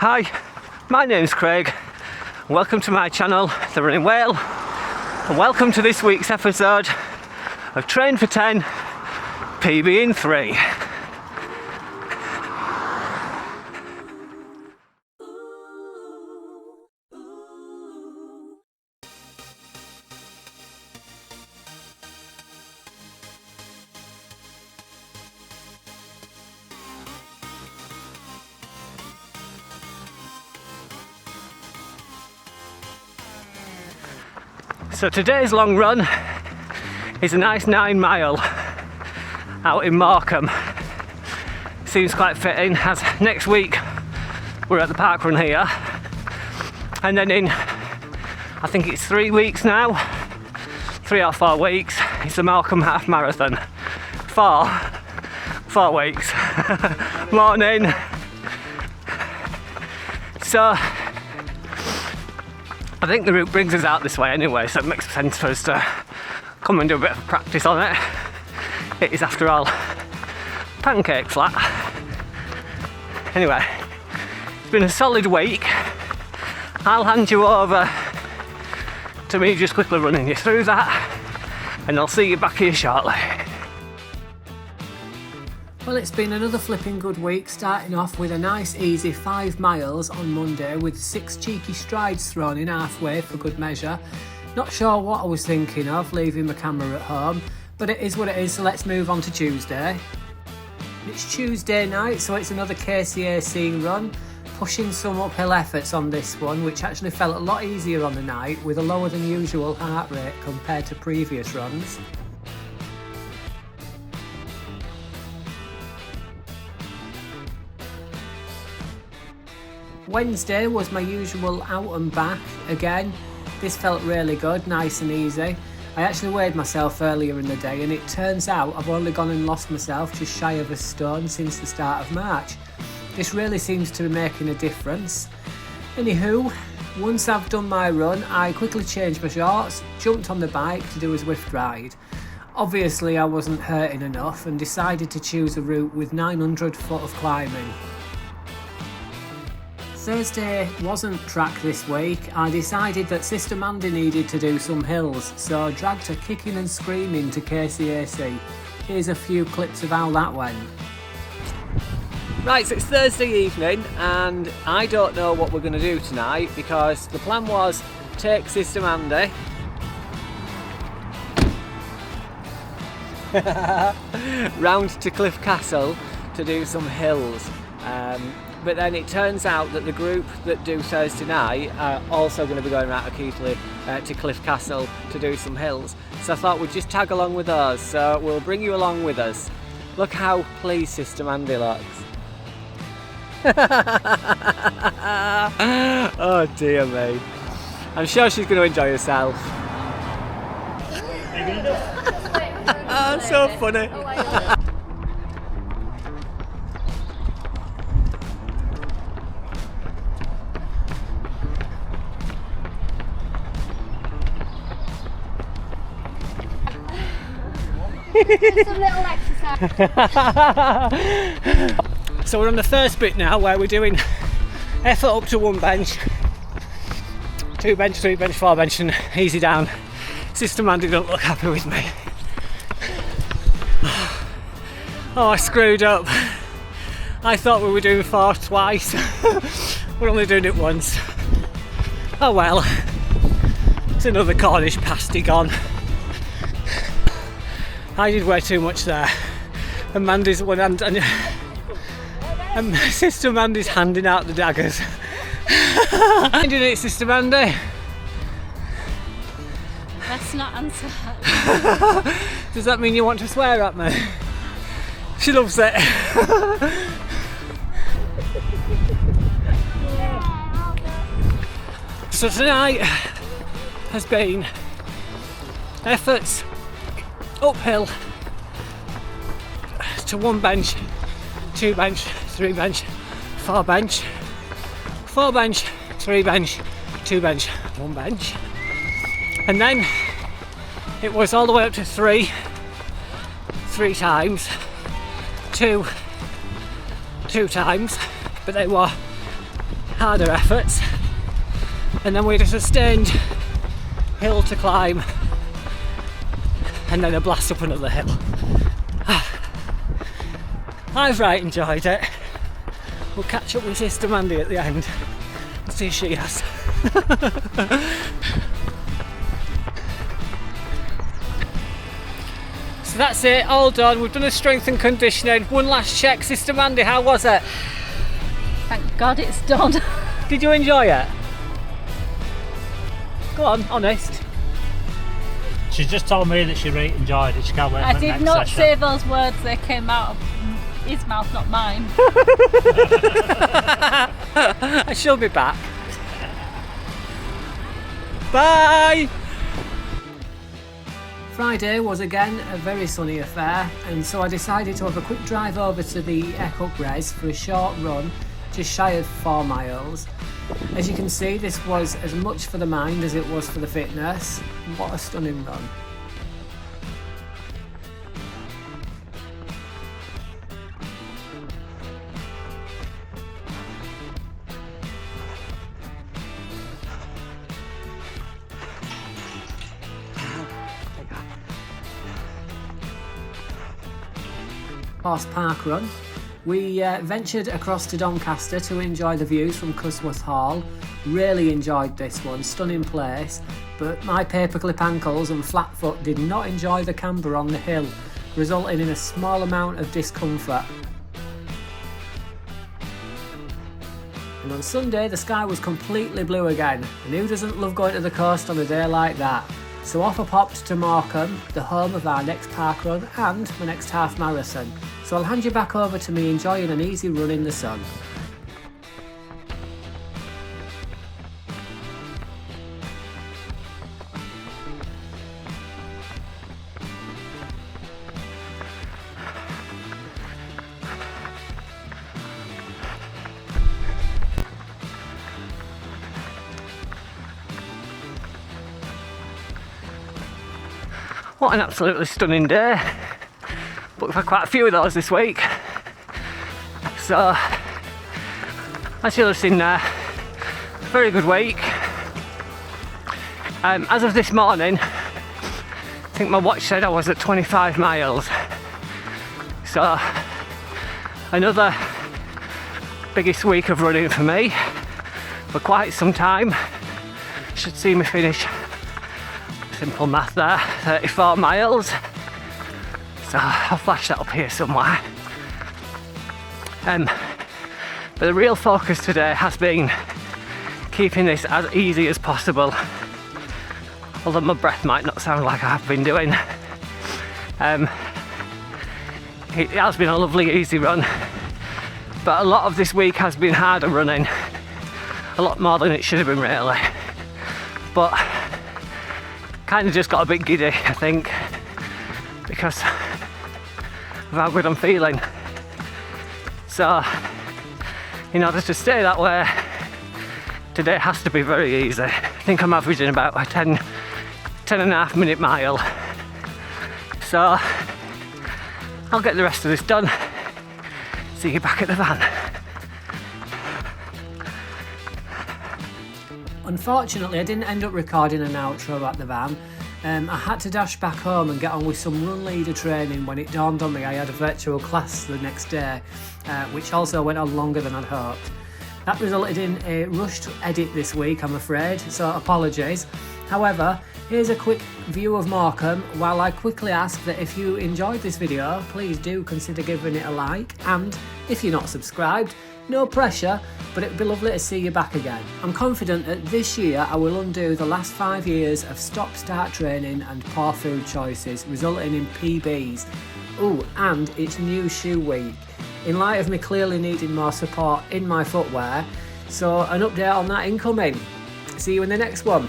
Hi, my name's Craig. Welcome to my channel, The Running Whale, and welcome to this week's episode of Train for 10, PB in 3. So today's long run is a nice 9 mile out in Morecambe. Seems quite fitting as next week we're at the park run here, and then in I think it's 3 weeks now, 3 or 4 weeks, it's the Morecambe half marathon. 4 weeks. Morning. So I think the route brings us out this way anyway, so it makes sense for us to come and do a bit of practice on it. It is, after all, pancake flat. Anyway, it's been a solid week. I'll hand you over to me just quickly running you through that, and I'll see you back here shortly. Well, it's been another flipping good week, starting off with a nice easy 5 miles on Monday with 6 cheeky strides thrown in halfway for good measure. Not sure what I was thinking of leaving my camera at home, but it is what it is, so let's move on to Tuesday. It's Tuesday night, so it's another KCAC run, pushing some uphill efforts on this one, which actually felt a lot easier on the night with a lower than usual heart rate compared to previous runs. Wednesday was my usual out and back again. This felt really good, nice and easy. I actually weighed myself earlier in the day, and it turns out I've only gone and lost myself just shy of a stone since the start of March. This really seems to be making a difference. Anywho, once I've done my run, I quickly changed my shorts, jumped on the bike to do a Zwift ride. Obviously I wasn't hurting enough and decided to choose a route with 900 foot of climbing. Thursday wasn't track this week. I decided that Sister Mandy needed to do some hills, so I dragged her kicking and screaming to KCAC. Here's a few clips of how that went. Right, so it's Thursday evening, and I don't know what we're going to do tonight, because the plan was take Sister Mandy round to Cliff Castle to do some hills. But then it turns out that the group that do Thursday night are also going to be going round to Keighley to Cliff Castle to do some hills. So I thought we'd just tag along with us, so we'll bring you along with us. Look how pleased Sister Mandy looks. Oh dear me. I'm sure she's going to enjoy herself. Oh, so funny. Just a little exercise. So we're on the first bit now, where we're doing effort up to 1 bench, 2 bench, 3 bench, 4 bench, and easy down. Sister Mandy don't look happy with me. Oh, I screwed up. I thought we were doing 4 twice. We're only doing it once. Oh well, it's another Cornish pasty gone. I did way too much there, and Mandy's one hand, and Sister Mandy's handing out the daggers. Ending it, Sister Mandy. Let's not answer that. Does that mean you want to swear at me? She loves it. So tonight has been efforts uphill to 1 bench, 2 bench, 3 bench, 4 bench, 4 bench, 3 bench, 2 bench, 1 bench, and then it was all the way up to 3 times, 2 times, but they were harder efforts, and then we had a sustained hill to climb, and then a blast up another hill. I've right enjoyed it. We'll catch up with Sister Mandy at the end and see if she has. So that's it, all done. We've done a strength and conditioning. One last check. Sister Mandy, how was it? Thank God it's done. Did you enjoy it? Go on, honest. She just told me that she really enjoyed it. She can't wait for I the did next not session. say those words, they came out of his mouth, not mine. I shall be back. Bye! Friday was again a very sunny affair, and so I decided to have a quick drive over to the Ecup Res for a short run, just shy of 4 miles. As you can see, this was as much for the mind as it was for the fitness. What a stunning run. Horse Park run. We ventured across to Doncaster to enjoy the views from Cusworth Hall. Really enjoyed this one, stunning place, but my paperclip ankles and flat foot did not enjoy the camber on the hill, resulting in a small amount of discomfort. And on Sunday the sky was completely blue again, and who doesn't love going to the coast on a day like that? So off I popped to Morecambe, the home of our next park run and my next half marathon. So I'll hand you back over to me enjoying an easy run in the sun. What an absolutely stunning day. But we've had quite a few of those this week. So, as you'll have seen there, very good week. As of this morning, I think my watch said I was at 25 miles. So, another biggest week of running for me for quite some time. Should see me finish, simple math there, 34 miles. So I'll flash that up here somewhere. But the real focus today has been keeping this as easy as possible. Although my breath might not sound like I have been doing. It has been a lovely easy run, but a lot of this week has been harder running. A lot more than it should have been really. But kind of just got a bit giddy, I think, because of how good I'm feeling. So, in order to stay that way, today has to be very easy. I think I'm averaging about a 10.5 minute mile. So, I'll get the rest of this done. See you back at the van. Unfortunately, I didn't end up recording an outro at the van. I had to dash back home and get on with some run leader training when it dawned on me I had a virtual class the next day, which also went on longer than I'd hoped. That resulted in a rushed edit this week, I'm afraid, so apologies. However, here's a quick view of Morecambe, while I quickly ask that if you enjoyed this video, please do consider giving it a like, and if you're not subscribed, no pressure, but it'd be lovely to see you back again. I'm confident that this year I will undo the last 5 years of stop-start training and poor food choices, resulting in PBs. Ooh, and it's new shoe week. In light of me clearly needing more support in my footwear, so an update on that incoming. See you in the next one.